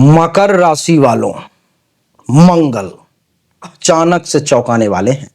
मकर राशि वालों, मंगल अचानक से चौंकाने वाले हैं।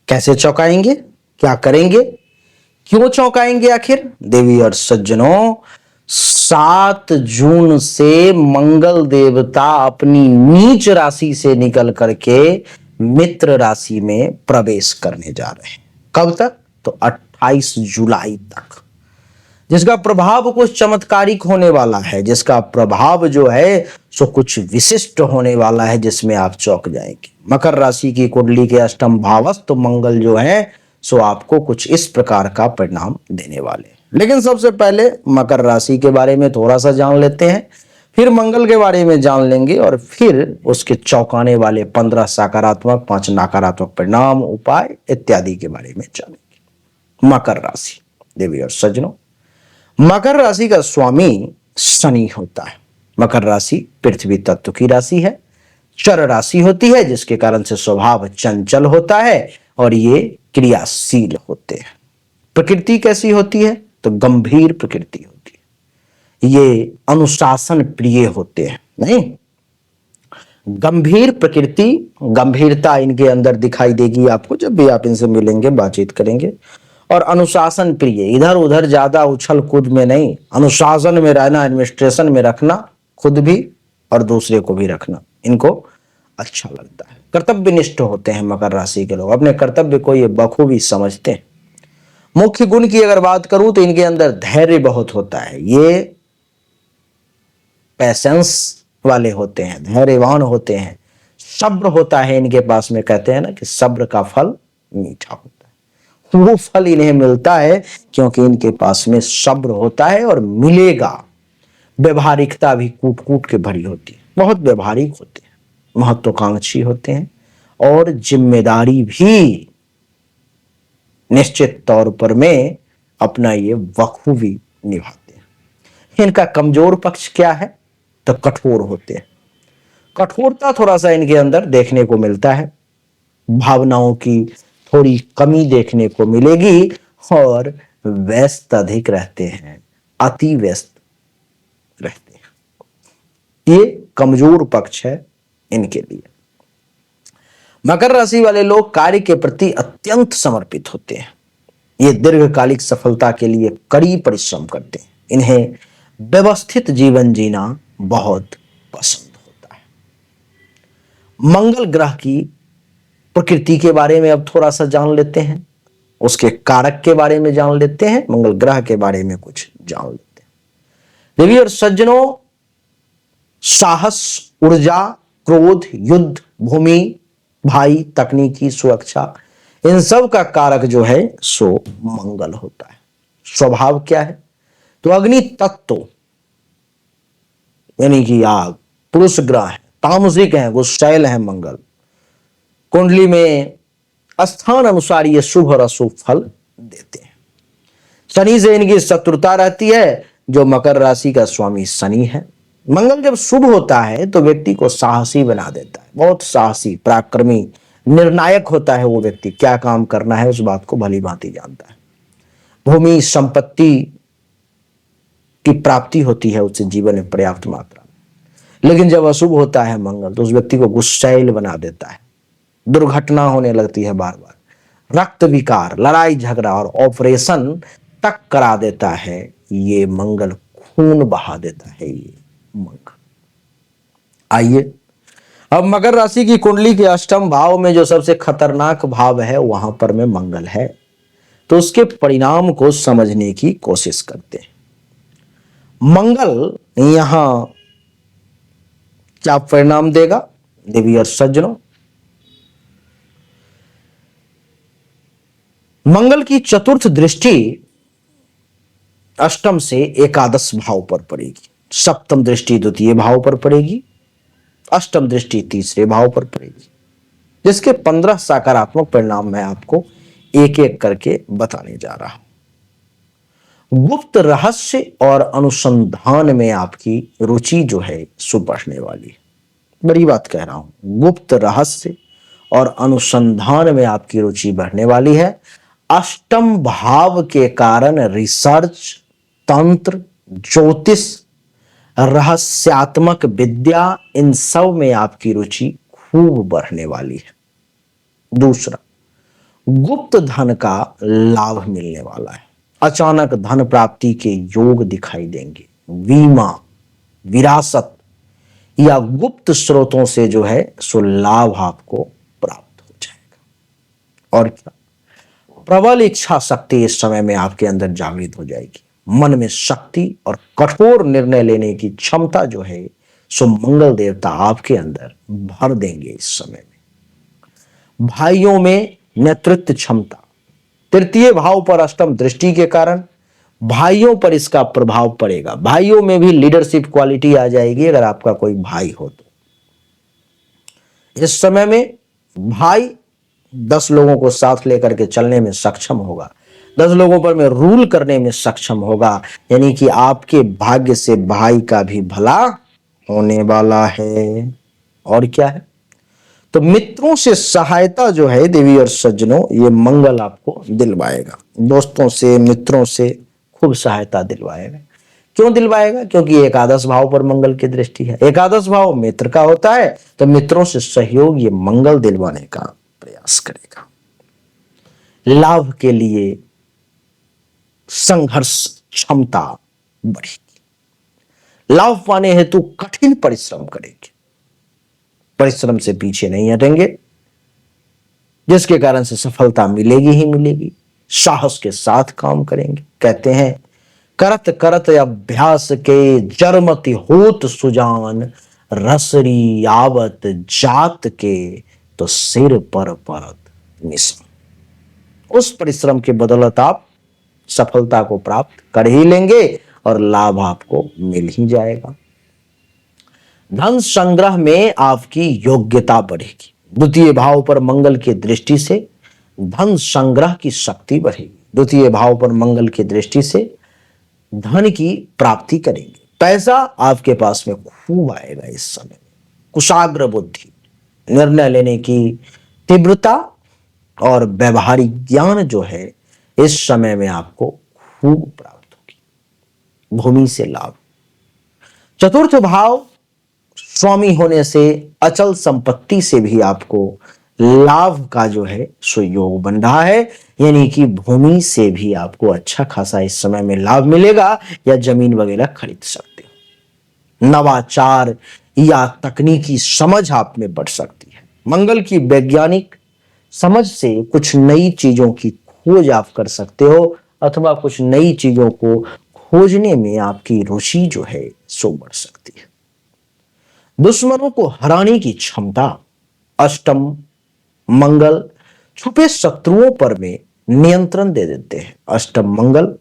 कैसे चौंकाएंगे, क्या करेंगे, क्यों चौंकाएंगे आखिर? देवी और सज्जनों, 7 जून से मंगल देवता अपनी नीच राशि से निकल करके मित्र राशि में प्रवेश करने जा रहे हैं। कब तक? तो 28 जुलाई तक, जिसका प्रभाव कुछ चमत्कारिक होने वाला है, जिसका प्रभाव जो है सो कुछ विशिष्ट होने वाला है, जिसमें आप चौंक जाएंगे। मकर राशि की कुंडली के अष्टम भावस्थ मंगल जो है सो आपको कुछ इस प्रकार का परिणाम देने वाले। लेकिन सबसे पहले मकर राशि के बारे में थोड़ा सा जान लेते हैं, फिर मंगल के बारे में जान लेंगे और फिर उसके चौंकाने वाले 15 सकारात्मक 5 नकारात्मक परिणाम, उपाय इत्यादि के बारे में जानेंगे। मकर राशि, देवी और सज्जनों, मकर राशि का स्वामी शनि होता है। मकर राशि पृथ्वी तत्व की राशि है, चर राशि होती है, जिसके कारण से स्वभाव चंचल होता है और ये क्रियाशील होते हैं। प्रकृति कैसी होती है? तो गंभीर प्रकृति होती है। ये अनुशासन प्रिय होते हैं। नहीं, गंभीर प्रकृति, गंभीरता इनके अंदर दिखाई देगी आपको जब भी आप इनसे मिलेंगे, बातचीत करेंगे। और अनुशासन प्रिय, इधर उधर ज्यादा उछल कूद में नहीं, अनुशासन में रहना, एडमिनिस्ट्रेशन में रखना, खुद भी और दूसरे को भी रखना इनको अच्छा लगता है। कर्तव्यनिष्ठ होते हैं मकर राशि के लोग, अपने कर्तव्य को ये बखूबी समझते हैं। मुख्य गुण की अगर बात करूं तो इनके अंदर धैर्य बहुत होता है, ये पैसेंस वाले होते हैं, धैर्यवान होते हैं, सब्र होता है इनके पास में। कहते हैं ना कि सब्र का फल मीठा होता है, वो फल इन्हें मिलता है क्योंकि इनके पास में सब्र होता है और मिलेगा। व्यवहारिकता भी कूट कूट के भरी होती है, बहुत व्यवहारिक होते हैं, महत्वाकांक्षी होते हैं और जिम्मेदारी भी निश्चित तौर पर में अपना ये बखूबी निभाते हैं। इनका कमजोर पक्ष क्या है? तो कठोर होते हैं। कठोरता थोड़ा सा इनके अंदर देखने को मिलता है, भावनाओं की थोड़ी कमी देखने को मिलेगी और व्यस्त अधिक रहते हैं, अति व्यस्त रहते हैं। ये कमजोर पक्ष है इनके लिए। मकर राशि वाले लोग कार्य के प्रति अत्यंत समर्पित होते हैं। ये दीर्घकालिक सफलता के लिए कड़ी परिश्रम करते हैं। इन्हें व्यवस्थित जीवन जीना बहुत पसंद होता है। मंगल ग्रह की प्रकृति के बारे में अब थोड़ा सा जान लेते हैं, उसके कारक के बारे में जान लेते हैं, मंगल ग्रह के बारे में कुछ जान लेते हैं। देवी और सज्जनों, साहस, ऊर्जा, क्रोध, युद्ध, भूमि, भाई, तकनीकी, सुरक्षा, इन सब का कारक जो है सो मंगल होता है। स्वभाव क्या है? तो अग्नि तत्व यानी कि आग, पुरुष ग्रह है, तामसिक है, गुस्सैल है मंगल। कुंडली में स्थान अनुसार ये शुभ और अशुभ फल देते हैं। शनि से इनकी शत्रुता रहती है, जो मकर राशि का स्वामी शनि है। मंगल जब शुभ होता है तो व्यक्ति को साहसी बना देता है, बहुत साहसी, पराक्रमी, निर्णायक होता है वो व्यक्ति। क्या काम करना है उस बात को भली भांति जानता है। भूमि संपत्ति की प्राप्ति होती है उससे जीवन में पर्याप्त मात्रा में। लेकिन जब अशुभ होता है मंगल तो उस व्यक्ति को गुस्सैल बना देता है, दुर्घटना होने लगती है बार बार, रक्त विकार, लड़ाई झगड़ा और ऑपरेशन तक करा देता है। ये मंगल खून बहा देता है ये मंगल। आइए अब मकर राशि की कुंडली के अष्टम भाव में जो सबसे खतरनाक भाव है वहां पर में मंगल है, तो उसके परिणाम को समझने की कोशिश करते हैं। मंगल यहां क्या परिणाम देगा देवी और सज्जनों? मंगल की चतुर्थ दृष्टि अष्टम से एकादश भाव पर पड़ेगी, सप्तम दृष्टि द्वितीय भाव पर पड़ेगी, अष्टम दृष्टि तीसरे भाव पर पड़ेगी, जिसके 15 सकारात्मक परिणाम मैं आपको एक एक करके बताने जा रहा हूं। गुप्त रहस्य और अनुसंधान में आपकी रुचि जो है सो बढ़ने वाली है। बड़ी बात कह रहा हूं, गुप्त रहस्य और अनुसंधान में आपकी रुचि बढ़ने वाली है। अष्टम भाव के कारण रिसर्च, तंत्र, ज्योतिष, रहस्यात्मक विद्या, इन सब में आपकी रुचि खूब बढ़ने वाली है। दूसरा, गुप्त धन का लाभ मिलने वाला है। अचानक धन प्राप्ति के योग दिखाई देंगे। बीमा, विरासत या गुप्त स्रोतों से जो है सो लाभ आपको प्राप्त हो जाएगा। और क्या, प्रबल इच्छा शक्ति इस समय में आपके अंदर जागृत हो जाएगी। मन में शक्ति और कठोर निर्णय लेने की क्षमता जो है सो मंगल देवता आपके अंदर भर देंगे इस समय में। भाइयों में नेतृत्व क्षमता, तृतीय भाव पर अष्टम दृष्टि के कारण भाइयों पर इसका प्रभाव पड़ेगा। भाइयों में भी लीडरशिप क्वालिटी आ जाएगी अगर आपका कोई भाई हो तो। इस समय में भाई 10 लोगों को साथ लेकर के चलने में सक्षम होगा, 10 लोगों पर में रूल करने में सक्षम होगा, यानी कि आपके भाग्य से भाई का भी भला होने वाला है। और क्या है, तो मित्रों से सहायता जो है देवी और सज्जनों, ये मंगल आपको दिलवाएगा। दोस्तों से, मित्रों से खूब सहायता दिलवाएगा। क्यों दिलवाएगा? क्योंकि एकादश भाव पर मंगल की दृष्टि है। एकादश भाव मित्र का होता है, तो मित्रों से सहयोग ये मंगल दिलवाने का प्रयास करेगा। लाभ के लिए संघर्ष क्षमता बढ़ेगी। लाभ पाने हेतु कठिन परिश्रम करेंगे, परिश्रम से पीछे नहीं हटेंगे, जिसके कारण से सफलता मिलेगी ही मिलेगी। साहस के साथ काम करेंगे। कहते हैं करत करत अभ्यास के जरमति होत सुजान, रसरी आवत जात के तो सिर पर परत निशान। उस परिश्रम के बदौलत आप सफलता को प्राप्त कर ही लेंगे और लाभ आपको मिल ही जाएगा। धन संग्रह में आपकी योग्यता बढ़ेगी। द्वितीय भाव पर मंगल की दृष्टि से धन संग्रह की शक्ति बढ़ेगी। द्वितीय भाव पर मंगल की दृष्टि से धन की प्राप्ति करेंगे। पैसा आपके पास में खूब आएगा इस समय। कुशाग्र बुद्धि, निर्णय लेने की तीव्रता और व्यवहारिक ज्ञान जो है इस समय में आपको खूब प्राप्त होगी। भूमि से लाभ। चतुर्थ भाव स्वामी होने से अचल संपत्ति से भी आपको लाभ का जो है सो योग बन रहा है, यानी कि भूमि से भी आपको अच्छा खासा इस समय में लाभ मिलेगा या जमीन वगैरह खरीद सकते हो। नवाचार या तकनीकी समझ आप में बढ़ सकती है। मंगल की वैज्ञानिक समझ से कुछ नई चीजों की खोज आप कर सकते हो, अथवा कुछ नई चीजों को खोजने में आपकी रुचि जो है सो बढ़ सकती है। दुश्मनों को हराने की क्षमता। अष्टम मंगल छुपे शत्रुओं पर में नियंत्रण दे देते हैं। अष्टम मंगल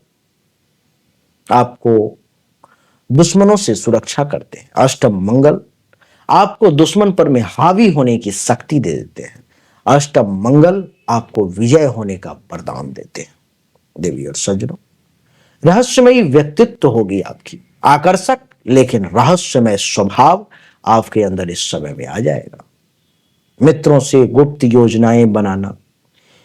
आपको दुश्मनों से सुरक्षा करते हैं। अष्टम मंगल आपको दुश्मन पर में हावी होने की शक्ति दे देते हैं। अष्टम मंगल आपको विजय होने का वरदान देते हैं। देवी और सज्जनों, रहस्यमयी व्यक्तित्व होगी आपकी, आकर्षक लेकिन रहस्यमय स्वभाव आपके अंदर इस समय में आ जाएगा। मित्रों से गुप्त योजनाएं बनाना,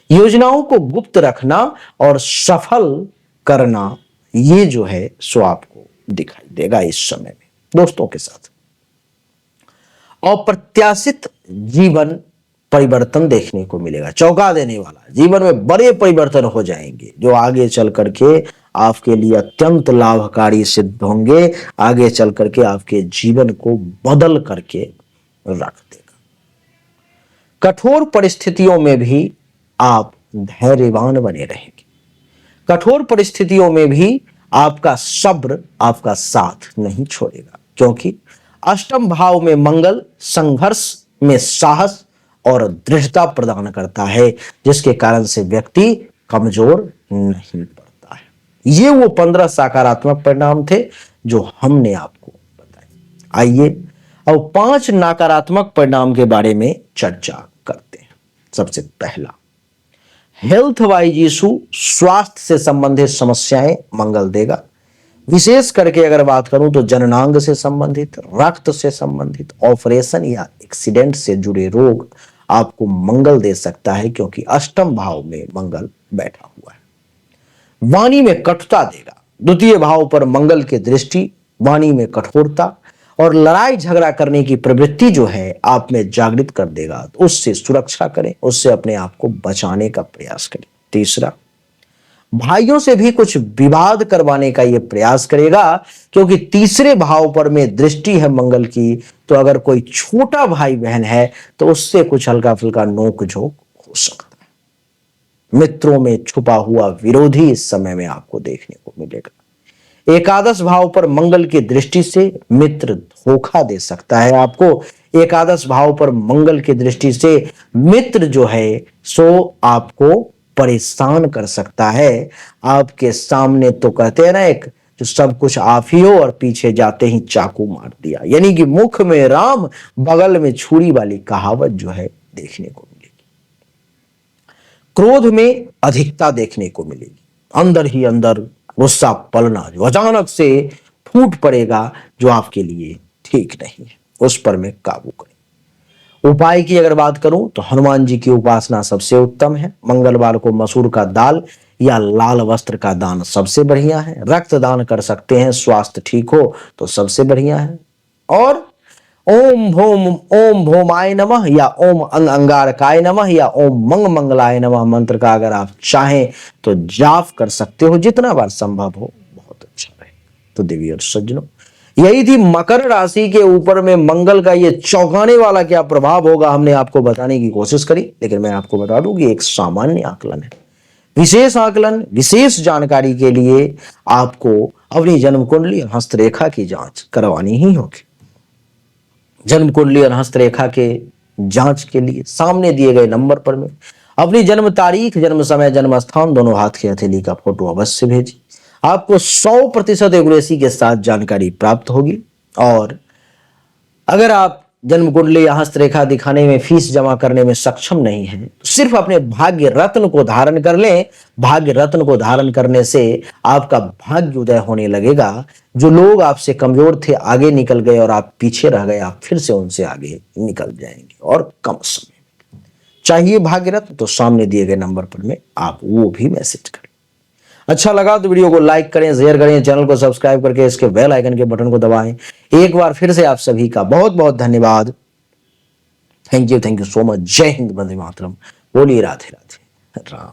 योजनाओं को गुप्त रखना और सफल करना, ये जो है सो आपको दिखाई देगा इस समय में। दोस्तों के साथ अप्रत्याशित जीवन परिवर्तन देखने को मिलेगा, चौंका देने वाला। जीवन में बड़े परिवर्तन हो जाएंगे जो आगे चल करके आपके लिए अत्यंत लाभकारी सिद्ध होंगे, आगे चल करके आपके जीवन को बदल करके रख देगा। कठोर परिस्थितियों में भी आप धैर्यवान बने रहेंगे। कठोर परिस्थितियों में भी आपका सब्र आपका साथ नहीं छोड़ेगा, क्योंकि अष्टम भाव में मंगल संघर्ष में साहस और दृढ़ता प्रदान करता है, जिसके कारण से व्यक्ति कमजोर नहीं पड़ता है। ये वो 15 सकारात्मक परिणाम थे जो हमने आपको बताए। आइए अब 5 नकारात्मक परिणाम के बारे में चर्चा करते हैं। सबसे पहला, हेल्थ वाइज इशू, स्वास्थ्य से संबंधित समस्याएं मंगल देगा। विशेष करके अगर बात करूं तो जननांग से संबंधित, रक्त से संबंधित, ऑपरेशन या एक्सीडेंट से जुड़े रोग आपको मंगल दे सकता है, क्योंकि अष्टम भाव में मंगल बैठा हुआ है। वाणी में कटुता देगा। द्वितीय भाव पर मंगल की दृष्टि वाणी में कठोरता और लड़ाई झगड़ा करने की प्रवृत्ति जो है आप में जागृत कर देगा। तो उससे सुरक्षा करें, उससे अपने आप को बचाने का प्रयास करें। तीसरा, भाइयों से भी कुछ विवाद करवाने का यह प्रयास करेगा, क्योंकि तीसरे भाव पर में दृष्टि है मंगल की। तो अगर कोई छोटा भाई बहन है तो उससे कुछ हल्का फुल्का नोक झोंक हो सकता है। मित्रों में छुपा हुआ विरोधी इस समय में आपको देखने को मिलेगा। एकादश भाव पर मंगल की दृष्टि से मित्र धोखा दे सकता है आपको। एकादश भाव पर मंगल की दृष्टि से मित्र जो है सो आपको परेशान कर सकता है। आपके सामने तो कहते हैं ना, एक जो सब कुछ आप ही हो और पीछे जाते ही चाकू मार दिया, यानी कि मुख में राम बगल में छुरी वाली कहावत जो है देखने को मिलेगी। क्रोध में अधिकता देखने को मिलेगी, अंदर ही अंदर गुस्सा पलना जो अचानक से फूट पड़ेगा, जो आपके लिए ठीक नहीं है, उस पर मैं काबू करें। उपाय की अगर बात करूं तो हनुमान जी की उपासना सबसे उत्तम है। मंगलवार को मसूर का दाल या लाल वस्त्र का दान सबसे बढ़िया है। रक्तदान कर सकते हैं, स्वास्थ्य ठीक हो तो सबसे बढ़िया है। और ओम भोमाय नमः या ओम अंगारकाय नमः या ओम मंग मंगलाय नमः मंत्र का अगर आप चाहें तो जाप कर सकते हो, जितना बार संभव हो, बहुत अच्छा रहेगा। तो देवी और सज्जनों, यही थी मकर राशि के ऊपर में मंगल का ये चौंकाने वाला क्या प्रभाव होगा, हमने आपको बताने की कोशिश करी। लेकिन मैं आपको बता दूं कि एक सामान्य आकलन है। विशेष आकलन, विशेष जानकारी के लिए आपको अपनी जन्म कुंडली और हस्तरेखा की जांच करवानी ही होगी। जन्म कुंडली और हस्तरेखा के जांच के लिए सामने दिए गए नंबर पर में अपनी जन्म तारीख, जन्म समय, जन्म स्थान, दोनों हाथ की हथेली का फोटो अवश्य भेजिए। आपको 100% एक्यूरेसी के साथ जानकारी प्राप्त होगी। और अगर आप जन्म कुंडली या हस्तरेखा दिखाने में फीस जमा करने में सक्षम नहीं है तो सिर्फ अपने भाग्य रत्न को धारण कर लें। भाग्य रत्न को धारण करने से आपका भाग्य उदय होने लगेगा। जो लोग आपसे कमजोर थे आगे निकल गए और आप पीछे रह गए, आप फिर से उनसे आगे निकल जाएंगे और कम समय में। चाहिए भाग्य रत्न तो सामने दिए गए नंबर पर में आप वो भी मैसेज करें। अच्छा लगा तो वीडियो को लाइक करें, शेयर करें, चैनल को सब्सक्राइब करके इसके बेल आइकन के बटन को दबाएं। एक बार फिर से आप सभी का बहुत बहुत धन्यवाद। Thank you so much. जय हिंद, वंदे मातरम। बोलिए राधे राधे राम।